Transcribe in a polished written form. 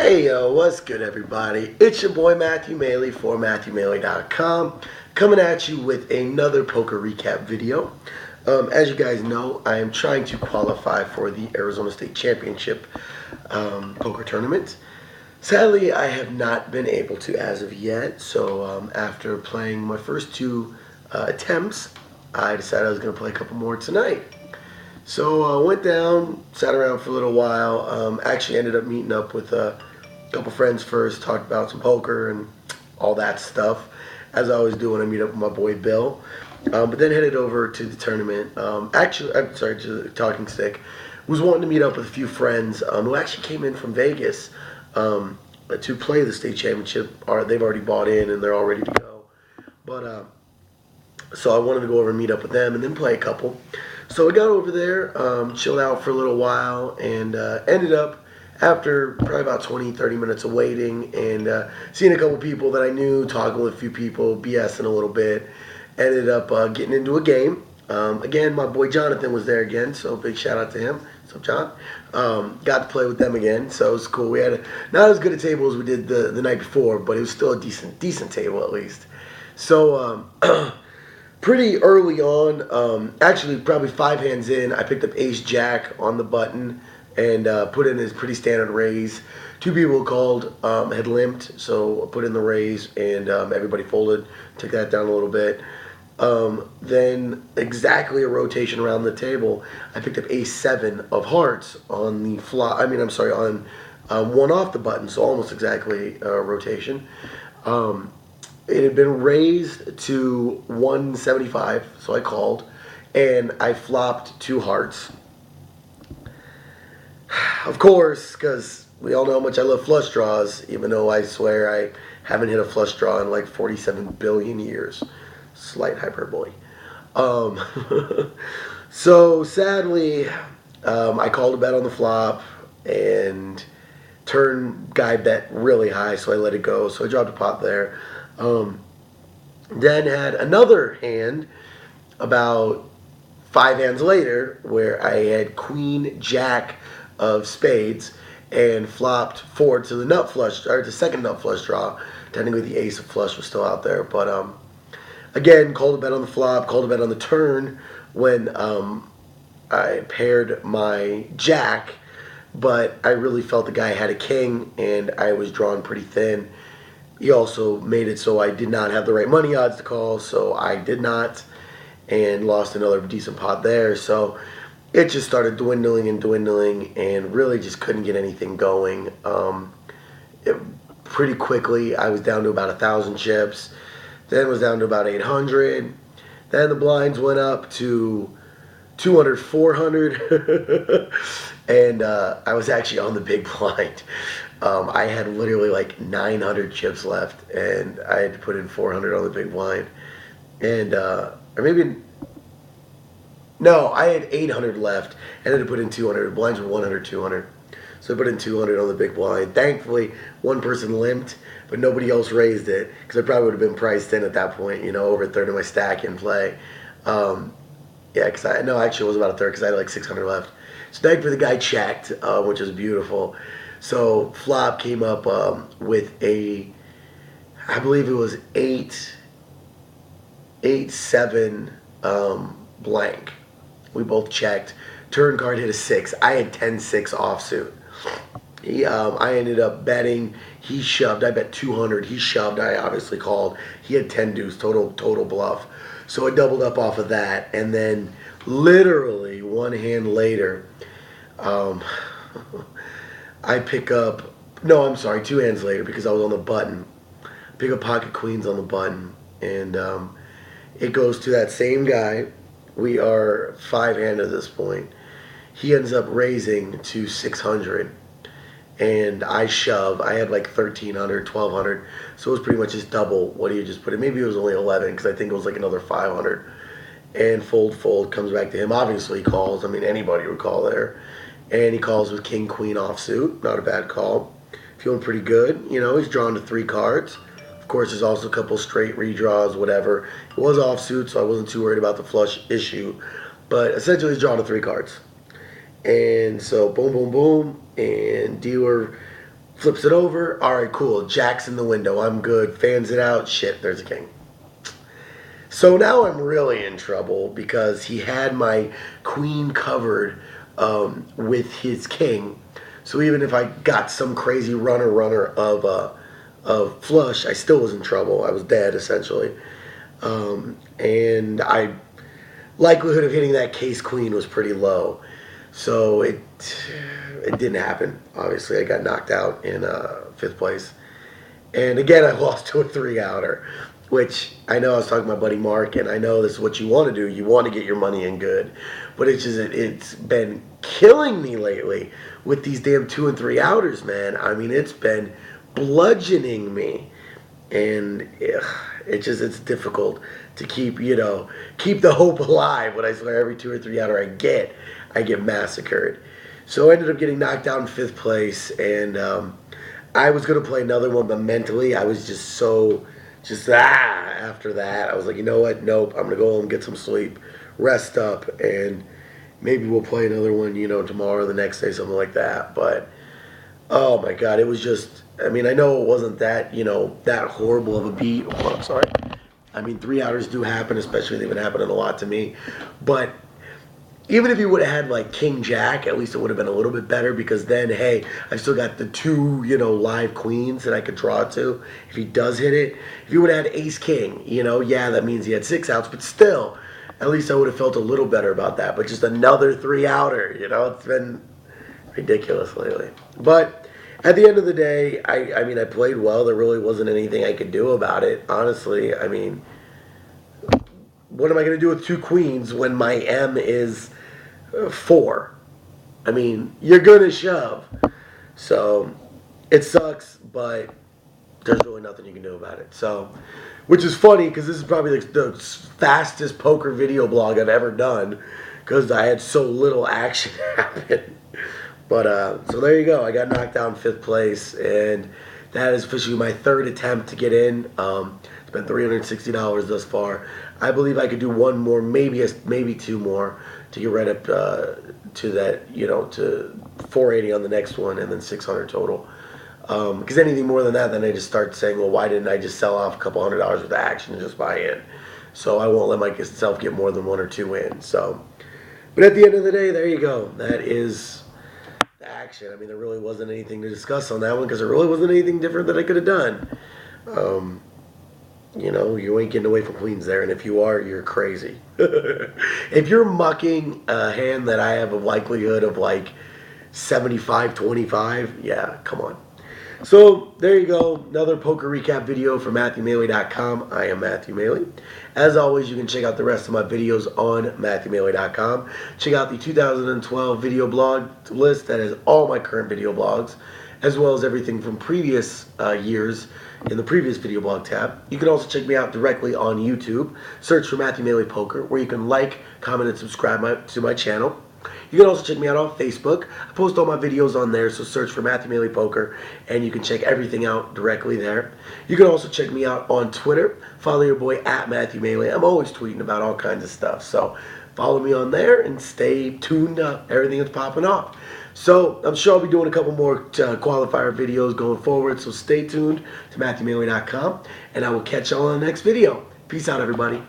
Hey yo, what's good everybody? It's your boy Matthew Maley for MatthewMaley.com coming at you with another poker recap video. As you guys know, I am trying to qualify for the Arizona State Championship poker tournament. Sadly, I have not been able to as of yet, so after playing my first two attempts, I decided I was going to play a couple more tonight. So went down, sat around for a little while, actually ended up meeting up with a couple friends first, talked about some poker and all that stuff, as I always do when I meet up with my boy Bill. But then headed over to the tournament, to the Talking Stick. Was wanting to meet up with a few friends who actually came in from Vegas to play the state championship. They've already bought in and they're all ready to go. But so I wanted to go over and meet up with them and then play a couple. So I got over there, chilled out for a little while, and ended up, after probably about 20-30 minutes of waiting and seeing a couple people that I knew, talking with a few people, BSing a little bit, ended up getting into a game. Again, my boy Jonathan was there again, so big shout out to him. What's up, John? Got to play with them again, so it was cool. We had not as good a table as we did the night before, but it was still a decent table at least. So pretty early on, actually probably 5 hands in, I picked up Ace Jack on the button and put in his pretty standard raise. Two people called, had limped, so I put in the raise and everybody folded, took that down a little bit. Then exactly a rotation around the table, I picked up Ace 7 of hearts on the flop. On one off the button, so almost exactly a rotation. It had been raised to 175, so I called, and I flopped 2 hearts. Of course, because we all know how much I love flush draws, even though I swear I haven't hit a flush draw in like 47 billion years. Slight hyperbole. So sadly, I called a bet on the flop, and turn guy bet really high, so I let it go. So I dropped a pot there. Then had another hand about 5 hands later where I had Queen Jack of spades and flopped forward to the nut flush, or the second nut flush draw. Technically the ace of flush was still out there, but again, called a bet on the flop, called a bet on the turn when I paired my jack, but I really felt the guy had a king and I was drawn pretty thin. He also made it so I did not have the right money odds to call, so I did not, and lost another decent pot there. So it just started dwindling and really just couldn't get anything going. Pretty quickly, I was down to about 1,000 chips, then was down to about 800. Then the blinds went up to 200, 400, and I was actually on the big blind. I had literally like 900 chips left, and I had to put in 400 on the big blind. And, or maybe, no, I had 800 left, and I had to put in 200. The blinds were 100, 200. So I put in 200 on the big blind. Thankfully, one person limped, but nobody else raised it, because I probably would have been priced in at that point, you know, over a third of my stack in play. Yeah, because actually it was about a third, because I had like 600 left. So thankfully the guy checked, which was beautiful. So flop came up with I believe it was 8-7 blank. We both checked. Turn card hit a 6. I had 10-6 offsuit. I ended up betting. He shoved. I bet 200. He shoved. I obviously called. He had 10 deuce total bluff. So I doubled up off of that, and then literally one hand later, I pick up, no, I'm sorry, 2 hands later, because I was on the button. Pick up pocket queens on the button, and it goes to that same guy. We are 5-hand at this point. He ends up raising to 600, and I shove. I had like 1,300, 1,200, so it was pretty much just double what he had just put in. Maybe it was only 11, because I think it was like another 500. And fold comes back to him. Obviously he calls. I mean, anybody would call there. And he calls with king, queen offsuit. Not a bad call. Feeling pretty good. You know, he's drawn to 3 cards. Of course, there's also a couple straight redraws, whatever. It was offsuit, so I wasn't too worried about the flush issue. But essentially, he's drawn to 3 cards. And so, boom, boom, boom. And dealer Flips it over. All right, cool. Jack's in the window. I'm good. Fans it out. Shit, there's a king. So now I'm really in trouble because he had my queen covered with his king. So even if I got some crazy runner of flush, I still was in trouble. I was dead essentially, and I likelihood of hitting that case queen was pretty low. So it didn't happen. Obviously, I got knocked out in 5th place, and again I lost to a 3-outer. Which I know I was talking to my buddy Mark, and I know this is what you want to do. You want to get your money in good, but it's been killing me lately with these damn 2 and 3 outers, man. I mean, it's been bludgeoning me, and it's difficult to keep the hope alive. When I swear every 2 or 3 outer I get massacred. So I ended up getting knocked out in 5th place, and I was gonna play another one, but mentally I was just after that, I was like, you know what? Nope. I'm gonna go home, get some sleep, rest up, and maybe we'll play another one, tomorrow or the next day, something like that. But oh my God, it was just. I mean, I know it wasn't that that horrible of a beat. Oh, I'm sorry. I mean, 3-outers do happen, especially they've been happening a lot to me. But even if he would have had like King Jack, at least it would have been a little bit better, because then, hey, I've still got the 2, live queens that I could draw to if he does hit it. If he would have had Ace King, yeah, that means he had 6 outs, but still, at least I would have felt a little better about that. But just another 3-outer, it's been ridiculous lately. But at the end of the day, I mean, I played well. There really wasn't anything I could do about it, honestly. I mean, what am I going to do with 2 queens when my M is 4? I mean, you're going to shove. So it sucks, but there's really nothing you can do about it. So, which is funny because this is probably the fastest poker video blog I've ever done because I had so little action happen. But so there you go. I got knocked out in 5th place, and that is officially my 3rd attempt to get in. Spent $360 thus far. I believe I could do one more, maybe 2 more to get right up to that, to 480 on the next one, and then 600 total. Because anything more than that, then I just start saying, well, why didn't I just sell off a couple $100 worth of action and just buy in? So I won't let myself get more than 1 or 2 in. So, but at the end of the day, there you go. That is the action. I mean, there really wasn't anything to discuss on that one because there really wasn't anything different that I could have done. You ain't getting away from queens there, and if you are, you're crazy. If you're mucking a hand that I have a likelihood of like 75-25, yeah, come on. So there you go, another poker recap video from MatthewMaley.com. I am Matthew Maley. As always, you can check out the rest of my videos on MatthewMaley.com. Check out the 2012 video blog list that has all my current video blogs, as well as everything from previous years in the previous video blog tab. You can also check me out directly on YouTube. Search for Matthew Maley Poker, where you can like, comment, and subscribe to my channel. You can also check me out on Facebook. I post all my videos on there, so search for Matthew Maley Poker, and you can check everything out directly there. You can also check me out on Twitter. Follow your boy at Matthew Maley. I'm always tweeting about all kinds of stuff, so follow me on there and stay tuned up. Everything that's popping off. So I'm sure I'll be doing a couple more qualifier videos going forward, so stay tuned to MatthewMaley.com, and I will catch y'all on the next video. Peace out, everybody.